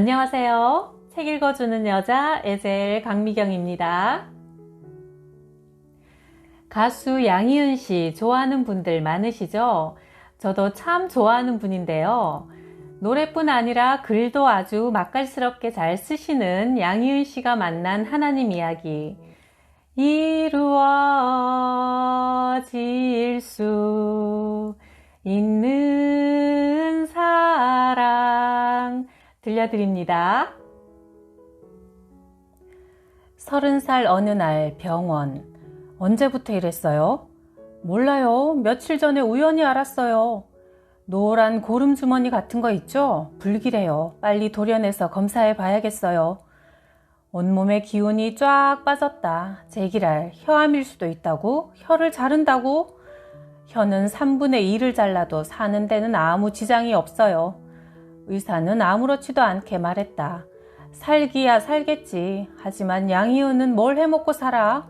안녕하세요. 책 읽어주는 여자 에젤 강미경입니다. 가수 양희은 씨 좋아하는 분들 많으시죠? 저도 참 좋아하는 분인데요. 노래뿐 아니라 글도 아주 맛깔스럽게 잘 쓰시는 양희은 씨가 만난 하나님 이야기. 이루어질 수 있는 사랑 들려드립니다. 30살 어느 날 병원. 언제부터 이랬어요? 몰라요. 며칠 전에 우연히 알았어요. 노란 고름주머니 같은 거 있죠? 불길해요. 빨리 도려내서 검사해 봐야겠어요. 온몸에 기운이 쫙 빠졌다. 제기랄, 혀암일 수도 있다고? 혀를 자른다고? 혀는 3분의 2를 잘라도 사는 데는 아무 지장이 없어요. 의사는 아무렇지도 않게 말했다. 살기야 살겠지. 하지만 양희은은 뭘 해먹고 살아?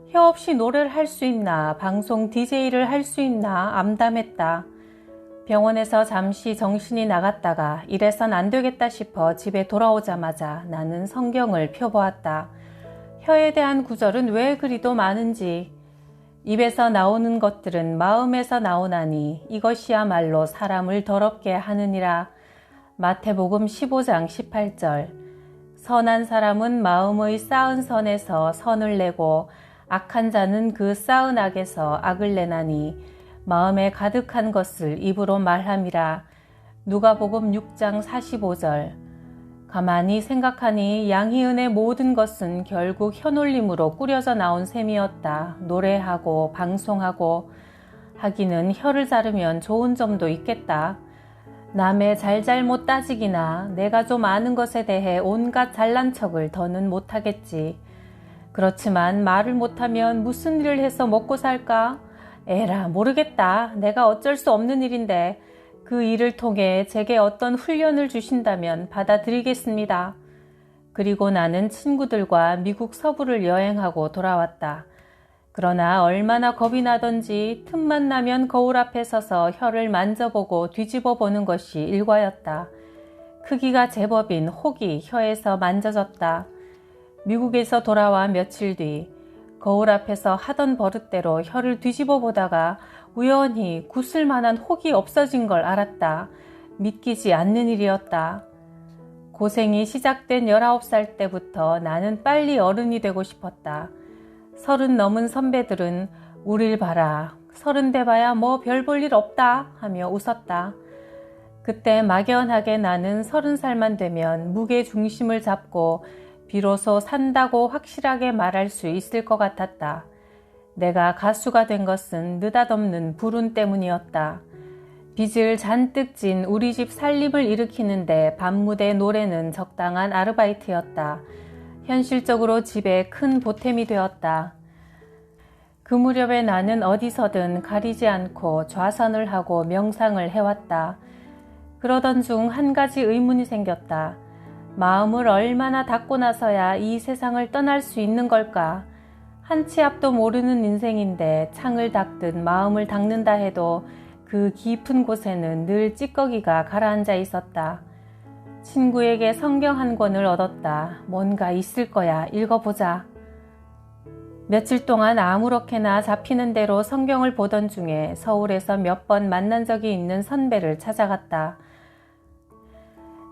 혀 없이 노래를 할 수 있나? 방송 DJ를 할 수 있나? 암담했다. 병원에서 잠시 정신이 나갔다가 이래선 안 되겠다 싶어 집에 돌아오자마자 나는 성경을 펴보았다. 혀에 대한 구절은 왜 그리도 많은지. 입에서 나오는 것들은 마음에서 나오나니 이것이야말로 사람을 더럽게 하느니라. 마태복음 15장 18절. 선한 사람은 마음의 쌓은 선에서 선을 내고 악한 자는 그 쌓은 악에서 악을 내나니 마음에 가득한 것을 입으로 말함이라. 누가복음 6장 45절. 가만히 생각하니 양희은의 모든 것은 결국 혀놀림으로 꾸려져 나온 셈이었다. 노래하고 방송하고. 하기는 혀를 자르면 좋은 점도 있겠다. 남의 잘잘못 따지기나 내가 좀 아는 것에 대해 온갖 잘난 척을 더는 못하겠지. 그렇지만 말을 못하면 무슨 일을 해서 먹고 살까? 에라 모르겠다. 내가 어쩔 수 없는 일인데 그 일을 통해 제게 어떤 훈련을 주신다면 받아들이겠습니다. 그리고 나는 친구들과 미국 서부를 여행하고 돌아왔다. 그러나 얼마나 겁이 나던지 틈만 나면 거울 앞에 서서 혀를 만져보고 뒤집어 보는 것이 일과였다. 크기가 제법인 혹이 혀에서 만져졌다. 미국에서 돌아와 며칠 뒤 거울 앞에서 하던 버릇대로 혀를 뒤집어 보다가 우연히 구슬 만한 혹이 없어진 걸 알았다. 믿기지 않는 일이었다. 고생이 시작된 19살 때부터 나는 빨리 어른이 되고 싶었다. 30 넘은 선배들은 우릴 봐라. 30 돼봐야 뭐 별 볼 일 없다 하며 웃었다. 그때 막연하게 나는 30살만 되면 무게 중심을 잡고 비로소 산다고 확실하게 말할 수 있을 것 같았다. 내가 가수가 된 것은 느닷없는 불운 때문이었다. 빚을 잔뜩 진 우리 집 살림을 일으키는데 밤무대 노래는 적당한 아르바이트였다. 현실적으로 집에 큰 보탬이 되었다. 그 무렵에 나는 어디서든 가리지 않고 좌선을 하고 명상을 해왔다. 그러던 중 한 가지 의문이 생겼다. 마음을 얼마나 닫고 나서야 이 세상을 떠날 수 있는 걸까? 한 치 앞도 모르는 인생인데 창을 닫듯 마음을 닫는다 해도 그 깊은 곳에는 늘 찌꺼기가 가라앉아 있었다. 친구에게 성경 한 권을 얻었다. 뭔가 있을 거야. 읽어보자. 며칠 동안 아무렇게나 잡히는 대로 성경을 보던 중에 서울에서 몇 번 만난 적이 있는 선배를 찾아갔다.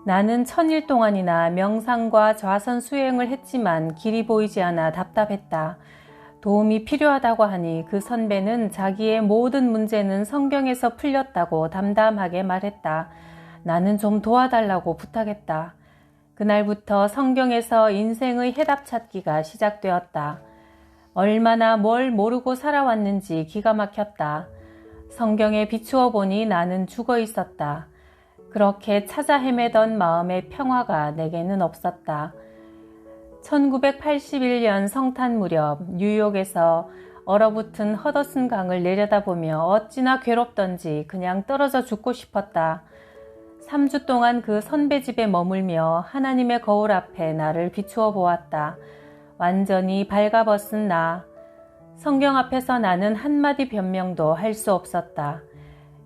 나는 1000일 동안이나 명상과 좌선 수행을 했지만 길이 보이지 않아 답답했다. 도움이 필요하다고 하니 그 선배는 자기의 모든 문제는 성경에서 풀렸다고 담담하게 말했다. 나는 좀 도와달라고 부탁했다. 그날부터 성경에서 인생의 해답 찾기가 시작되었다. 얼마나 뭘 모르고 살아왔는지 기가 막혔다. 성경에 비추어 보니 나는 죽어 있었다. 그렇게 찾아 헤매던 마음의 평화가 내게는 없었다. 1981년 성탄 무렵 뉴욕에서 얼어붙은 허더슨 강을 내려다보며 어찌나 괴롭던지 그냥 떨어져 죽고 싶었다. 3주 동안 그 선배 집에 머물며 하나님의 거울 앞에 나를 비추어 보았다. 완전히 발가벗은 나. 성경 앞에서 나는 한마디 변명도 할 수 없었다.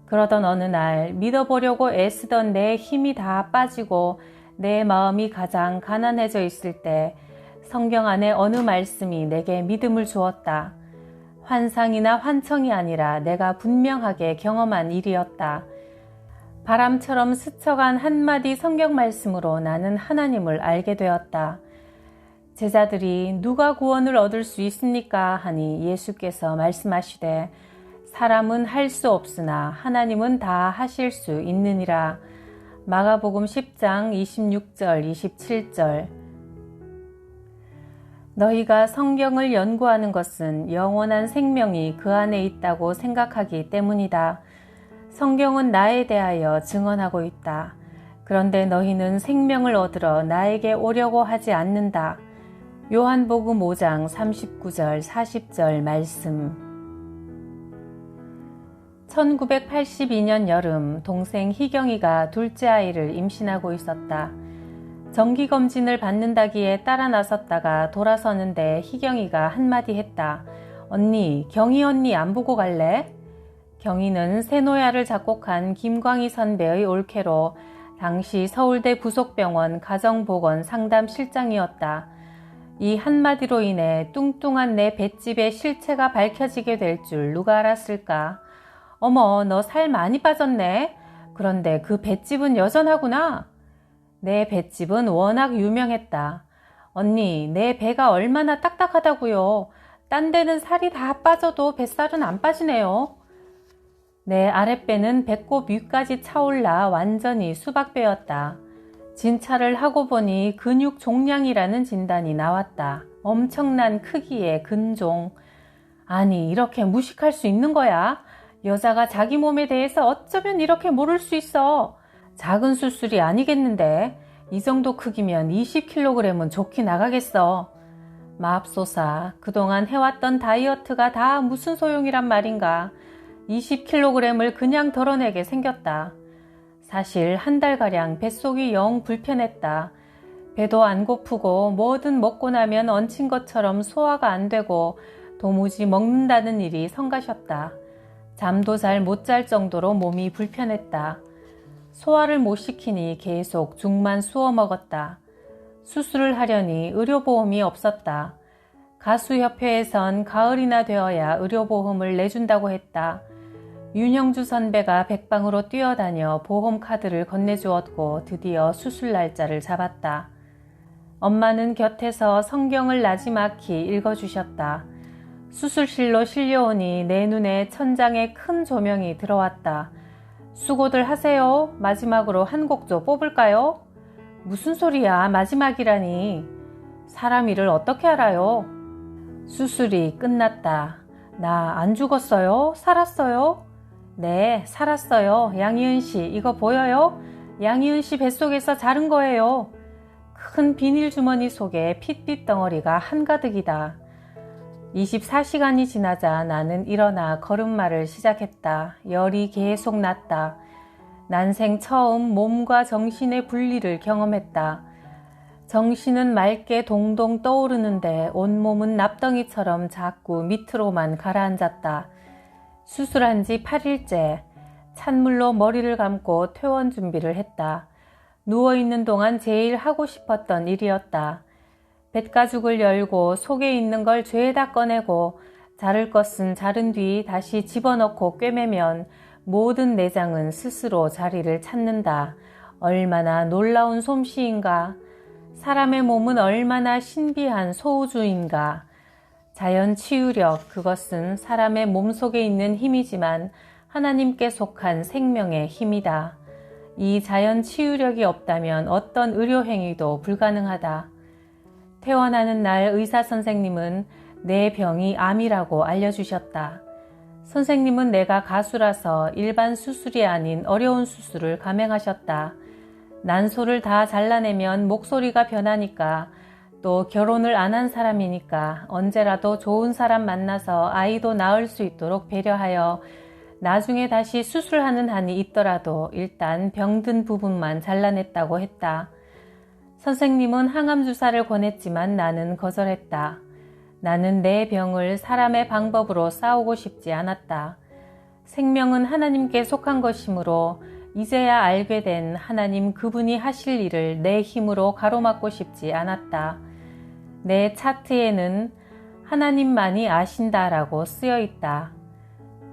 그러던 어느 날 믿어보려고 애쓰던 내 힘이 다 빠지고 내 마음이 가장 가난해져 있을 때 성경 안에 어느 말씀이 내게 믿음을 주었다. 환상이나 환청이 아니라 내가 분명하게 경험한 일이었다. 바람처럼 스쳐간 한마디 성경 말씀으로 나는 하나님을 알게 되었다. 제자들이 누가 구원을 얻을 수 있습니까? 하니 예수께서 말씀하시되 사람은 할 수 없으나 하나님은 다 하실 수 있느니라. 마가복음 10장 26절 27절. 너희가 성경을 연구하는 것은 영원한 생명이 그 안에 있다고 생각하기 때문이다. 성경은 나에 대하여 증언하고 있다. 그런데 너희는 생명을 얻으러 나에게 오려고 하지 않는다. 요한복음 5장 39절 40절 말씀. 1982년 여름 동생 희경이가 둘째 아이를 임신하고 있었다. 정기검진을 받는다기에 따라 나섰다가 돌아서는데 희경이가 한마디 했다. 언니, 경희 언니 안 보고 갈래? 경희는 새노야를 작곡한 김광희 선배의 올케로 당시 서울대 부속병원 가정보건 상담실장이었다. 이 한마디로 인해 뚱뚱한 내 볏집의 실체가 밝혀지게 될 줄 누가 알았을까? 어머, 너 살 많이 빠졌네. 그런데 그 볏집은 여전하구나. 내 볏집은 워낙 유명했다. 언니, 내 배가 얼마나 딱딱하다고요. 딴 데는 살이 다 빠져도 뱃살은 안 빠지네요. 내 아랫배는 배꼽 위까지 차올라 완전히 수박배였다. 진찰을 하고 보니 근육 종양이라는 진단이 나왔다. 엄청난 크기의 근종. 아니, 이렇게 무식할 수 있는 거야? 여자가 자기 몸에 대해서 어쩌면 이렇게 모를 수 있어. 작은 수술이 아니겠는데 이 정도 크기면 20kg은 좋게 나가겠어. 맙소사, 그동안 해왔던 다이어트가 다 무슨 소용이란 말인가. 20kg을 그냥 덜어내게 생겼다. 사실 한 달가량 뱃속이 영 불편했다. 배도 안 고프고 뭐든 먹고 나면 얹힌 것처럼 소화가 안 되고 도무지 먹는다는 일이 성가셨다. 잠도 잘 못 잘 정도로 몸이 불편했다. 소화를 못 시키니 계속 죽만 쑤어 먹었다. 수술을 하려니 의료보험이 없었다. 가수협회에선 가을이나 되어야 의료보험을 내준다고 했다. 윤형주 선배가 백방으로 뛰어다녀 보험카드를 건네주었고 드디어 수술 날짜를 잡았다. 엄마는 곁에서 성경을 나지막히 읽어주셨다. 수술실로 실려오니 내 눈에 천장에 큰 조명이 들어왔다. 수고들 하세요. 마지막으로 한 곡 좀 뽑을까요? 무슨 소리야, 마지막이라니. 사람 일을 어떻게 알아요? 수술이 끝났다. 나 안 죽었어요? 살았어요? 네, 살았어요. 양희은 씨, 이거 보여요? 양희은 씨 뱃속에서 자른 거예요. 큰 비닐 주머니 속에 핏빛 덩어리가 한가득이다. 24시간이 지나자 나는 일어나 걸음마를 시작했다. 열이 계속 났다. 난생 처음 몸과 정신의 분리를 경험했다. 정신은 맑게 동동 떠오르는데 온몸은 납덩이처럼 자꾸 밑으로만 가라앉았다. 수술한 지 8일째. 찬물로 머리를 감고 퇴원 준비를 했다. 누워있는 동안 제일 하고 싶었던 일이었다. 뱃가죽을 열고 속에 있는 걸 죄다 꺼내고 자를 것은 자른 뒤 다시 집어넣고 꿰매면 모든 내장은 스스로 자리를 찾는다. 얼마나 놀라운 솜씨인가. 사람의 몸은 얼마나 신비한 소우주인가. 자연 치유력, 그것은 사람의 몸속에 있는 힘이지만 하나님께 속한 생명의 힘이다. 이 자연 치유력이 없다면 어떤 의료행위도 불가능하다. 퇴원하는 날 의사 선생님은 내 병이 암이라고 알려주셨다. 선생님은 내가 가수라서 일반 수술이 아닌 어려운 수술을 감행하셨다. 난소를 다 잘라내면 목소리가 변하니까, 또 결혼을 안 한 사람이니까 언제라도 좋은 사람 만나서 아이도 낳을 수 있도록 배려하여 나중에 다시 수술하는 한이 있더라도 일단 병든 부분만 잘라냈다고 했다. 선생님은 항암 주사를 권했지만 나는 거절했다. 나는 내 병을 사람의 방법으로 싸우고 싶지 않았다. 생명은 하나님께 속한 것이므로 이제야 알게 된 하나님 그분이 하실 일을 내 힘으로 가로막고 싶지 않았다. 내 차트에는 하나님만이 아신다라고 쓰여 있다.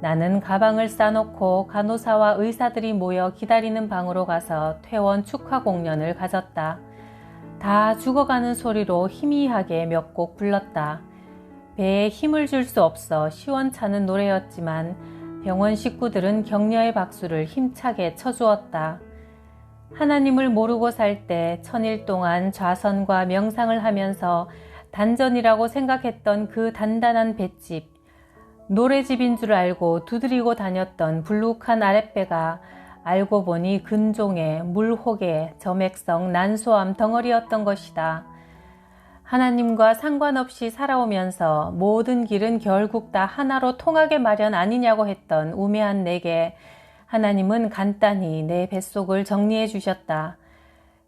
나는 가방을 싸놓고 간호사와 의사들이 모여 기다리는 방으로 가서 퇴원 축하 공연을 가졌다. 다 죽어가는 소리로 희미하게 몇 곡 불렀다. 배에 힘을 줄 수 없어 시원찮은 노래였지만 병원 식구들은 격려의 박수를 힘차게 쳐주었다. 하나님을 모르고 살 때 천일 동안 좌선과 명상을 하면서 단전이라고 생각했던 그 단단한 볏집, 노래집인 줄 알고 두드리고 다녔던 불룩한 아랫배가 알고 보니 근종에, 물혹에, 점액성, 난소암 덩어리였던 것이다. 하나님과 상관없이 살아오면서 모든 길은 결국 다 하나로 통하게 마련 아니냐고 했던 우매한 내게 하나님은 간단히 내 뱃속을 정리해 주셨다.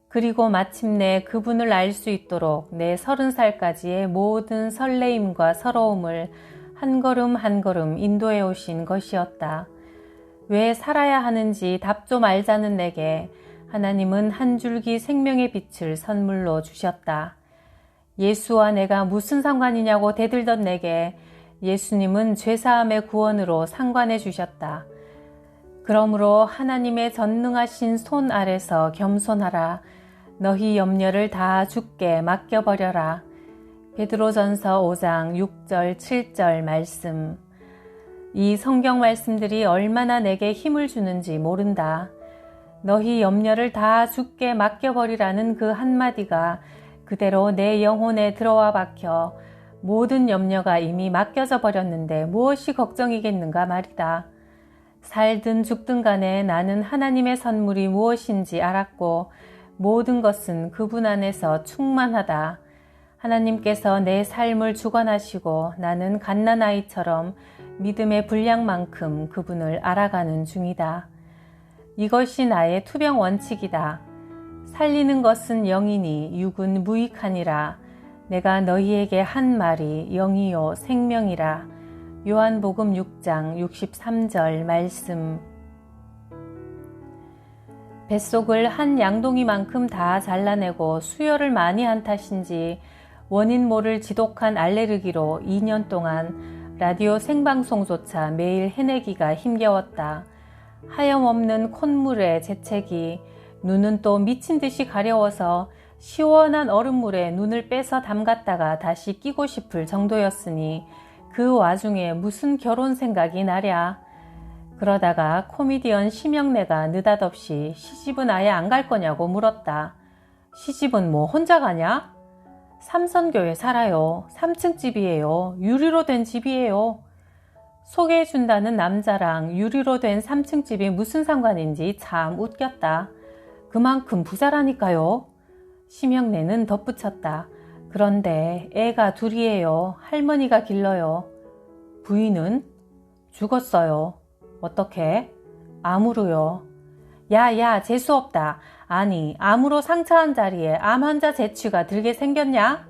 그리고 마침내 그분을 알 수 있도록 내 30살까지의 모든 설레임과 서러움을 한 걸음 한 걸음 인도해 오신 것이었다. 왜 살아야 하는지 답 좀 알자는 내게 하나님은 한 줄기 생명의 빛을 선물로 주셨다. 예수와 내가 무슨 상관이냐고 대들던 내게 예수님은 죄사함의 구원으로 상관해 주셨다. 그러므로 하나님의 전능하신 손 아래서 겸손하라. 너희 염려를 다 주께 맡겨버려라. 베드로전서 5장 6절 7절 말씀. 이 성경 말씀들이 얼마나 내게 힘을 주는지 모른다. 너희 염려를 다 주께 맡겨버리라는 그 한마디가 그대로 내 영혼에 들어와 박혀 모든 염려가 이미 맡겨져 버렸는데 무엇이 걱정이겠는가 말이다. 살든 죽든 간에 나는 하나님의 선물이 무엇인지 알았고 모든 것은 그분 안에서 충만하다. 하나님께서 내 삶을 주관하시고 나는 갓난아이처럼 믿음의 분량만큼 그분을 알아가는 중이다. 이것이 나의 투병 원칙이다. 살리는 것은 영이니 육은 무익하니라. 내가 너희에게 한 말이 영이요 생명이라. 요한복음 6장 63절 말씀. 뱃속을 한 양동이만큼 다 잘라내고 수혈을 많이 한 탓인지 원인 모를 지독한 알레르기로 2년 동안 라디오 생방송조차 매일 해내기가 힘겨웠다. 하염없는 콧물에 재채기, 눈은 또 미친 듯이 가려워서 시원한 얼음물에 눈을 빼서 담갔다가 다시 끼고 싶을 정도였으니 그 와중에 무슨 결혼 생각이 나랴. 그러다가 코미디언 심영래가 느닷없이 시집은 아예 안 갈 거냐고 물었다. 시집은 뭐 혼자 가냐? 삼선교에 살아요. 3층 집이에요. 유리로 된 집이에요. 소개해준다는 남자랑 유리로 된 3층 집이 무슨 상관인지 참 웃겼다. 그만큼 부자라니까요. 심영래는 덧붙였다. 그런데 애가 둘이에요. 할머니가 길러요. 부인은? 죽었어요. 어떻게? 암으로요. 야야 재수없다. 아니 암으로 상처한 자리에 암 환자 재취가 들게 생겼냐?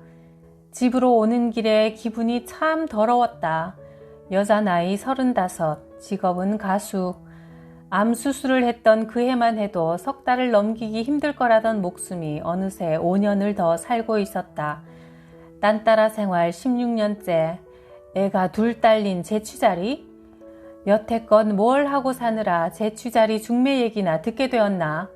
집으로 오는 길에 기분이 참 더러웠다. 여자 나이 35, 직업은 가수. 암 수술을 했던 그 해만 해도 석 달을 넘기기 힘들 거라던 목숨이 어느새 5년을 더 살고 있었다. 딴따라 생활 16년째. 애가 둘 딸린 재취자리? 여태껏 뭘 하고 사느라 재취자리 중매 얘기나 듣게 되었나?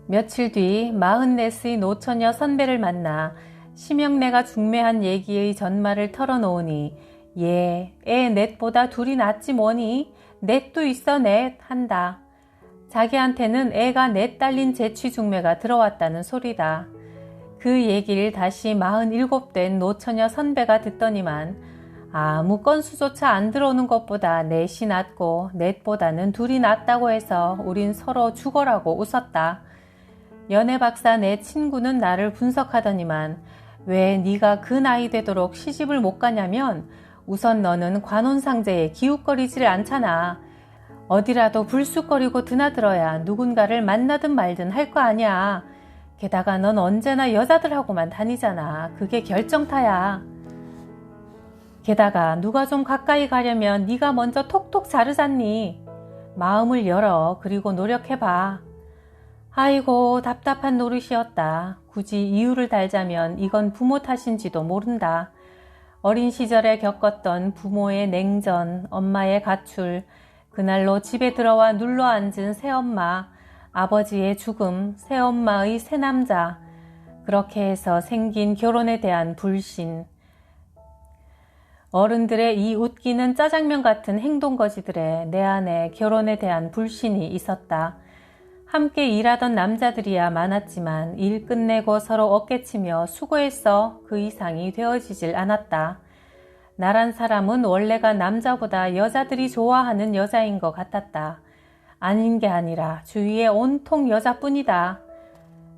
며칠 뒤 44의 노처녀 선배를 만나 심영래가 중매한 얘기의 전말을 털어놓으니 예, 애 넷보다 둘이 낫지 뭐니? 넷도 있어 넷 한다. 자기한테는 애가 넷 딸린 재취 중매가 들어왔다는 소리다. 그 얘기를 다시 47된 노처녀 선배가 듣더니만 아무 건수조차 안 들어오는 것보다 넷이 낫고 넷보다는 둘이 낫다고 해서 우린 서로 죽어라고 웃었다. 연애 박사 내 친구는 나를 분석하더니만 왜 네가 그 나이 되도록 시집을 못 가냐면 우선 너는 관혼상제에 기웃거리지를 않잖아. 어디라도 불쑥거리고 드나들어야 누군가를 만나든 말든 할 거 아니야. 게다가 넌 언제나 여자들하고만 다니잖아. 그게 결정타야. 게다가 누가 좀 가까이 가려면 네가 먼저 톡톡 자르잖니. 마음을 열어. 그리고 노력해봐. 아이고, 답답한 노릇이었다. 굳이 이유를 달자면 이건 부모 탓인지도 모른다. 어린 시절에 겪었던 부모의 냉전, 엄마의 가출, 그날로 집에 들어와 눌러앉은 새엄마, 아버지의 죽음, 새엄마의 새남자, 그렇게 해서 생긴 결혼에 대한 불신. 어른들의 이 웃기는 짜장면 같은 행동거지들에 내 안에 결혼에 대한 불신이 있었다. 함께 일하던 남자들이야 많았지만 일 끝내고 서로 어깨치며 수고했어 그 이상이 되어지질 않았다. 나란 사람은 원래가 남자보다 여자들이 좋아하는 여자인 것 같았다. 아닌 게 아니라 주위에 온통 여자뿐이다.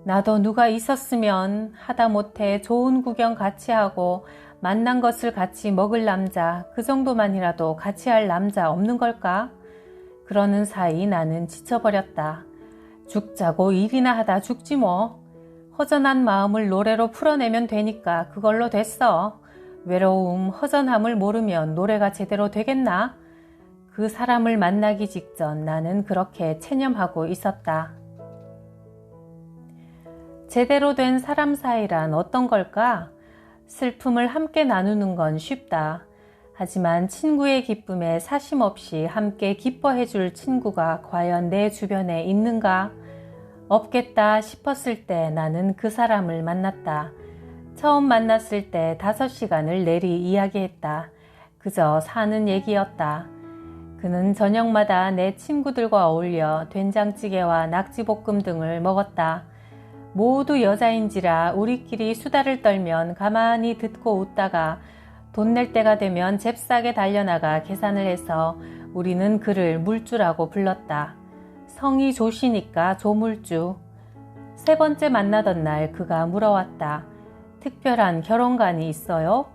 나도 누가 있었으면 하다못해 좋은 구경 같이 하고 만난 것을 같이 먹을 남자, 그 정도만이라도 같이 할 남자 없는 걸까? 그러는 사이 나는 지쳐버렸다. 죽자고 일이나 하다 죽지 뭐. 허전한 마음을 노래로 풀어내면 되니까 그걸로 됐어. 외로움, 허전함을 모르면 노래가 제대로 되겠나? 그 사람을 만나기 직전 나는 그렇게 체념하고 있었다. 제대로 된 사람 사이란 어떤 걸까? 슬픔을 함께 나누는 건 쉽다. 하지만 친구의 기쁨에 사심없이 함께 기뻐해 줄 친구가 과연 내 주변에 있는가? 없겠다 싶었을 때 나는 그 사람을 만났다. 처음 만났을 때 5시간을 내리 이야기했다. 그저 사는 얘기였다. 그는 저녁마다 내 친구들과 어울려 된장찌개와 낙지볶음 등을 먹었다. 모두 여자인지라 우리끼리 수다를 떨면 가만히 듣고 웃다가 돈 낼 때가 되면 잽싸게 달려나가 계산을 해서 우리는 그를 물주라고 불렀다. 성이 조시니까 조물주. 3번째 만나던 날 그가 물어왔다. 특별한 결혼관이 있어요?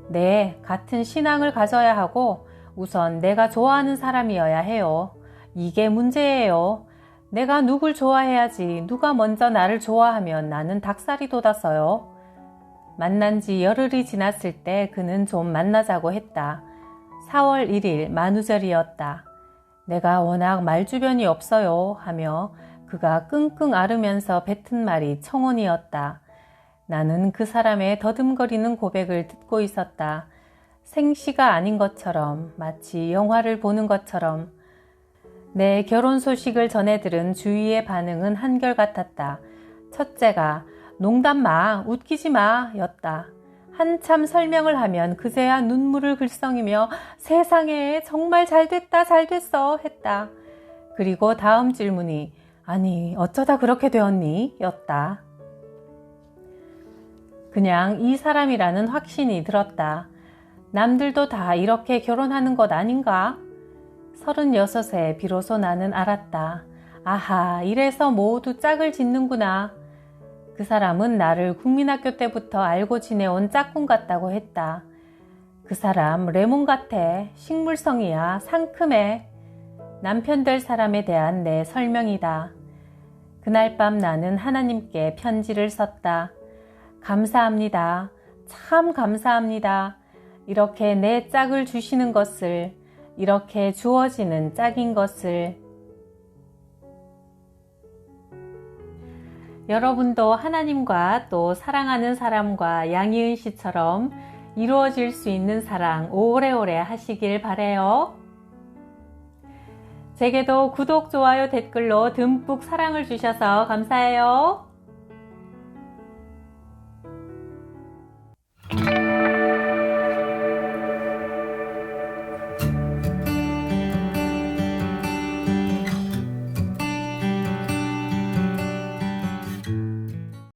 네, 같은 신앙을 가져야 하고 우선 내가 좋아하는 사람이어야 해요. 이게 문제예요. 내가 누굴 좋아해야지 누가 먼저 나를 좋아하면 나는 닭살이 돋아서요. 만난 지 열흘이 지났을 때 그는 좀 만나자고 했다. 4월 1일 만우절이었다. 내가 워낙 말주변이 없어요 하며 그가 끙끙 앓으면서 뱉은 말이 청혼이었다. 나는 그 사람의 더듬거리는 고백을 듣고 있었다. 생시가 아닌 것처럼, 마치 영화를 보는 것처럼. 내 결혼 소식을 전해 들은 주위의 반응은 한결같았다. 첫째가 농담 마, 웃기지 마 였다. 한참 설명을 하면 그제야 눈물을 글썽이며 세상에 정말 잘됐다 잘됐어 했다. 그리고 다음 질문이 아니 어쩌다 그렇게 되었니? 였다. 그냥 이 사람이라는 확신이 들었다. 남들도 다 이렇게 결혼하는 것 아닌가? 36에 비로소 나는 알았다. 아하, 이래서 모두 짝을 짓는구나. 그 사람은 나를 국민학교 때부터 알고 지내온 짝꿍 같다고 했다. 그 사람 레몬 같아. 식물성이야. 상큼해. 남편 될 사람에 대한 내 설명이다. 그날 밤 나는 하나님께 편지를 썼다. 감사합니다. 참 감사합니다. 이렇게 내 짝을 주시는 것을, 이렇게 주어지는 짝인 것을. 여러분도 하나님과 또 사랑하는 사람과 양희은 씨처럼 이루어질 수 있는 사랑 오래오래 하시길 바래요. 제게도 구독, 좋아요, 댓글로 듬뿍 사랑을 주셔서 감사해요.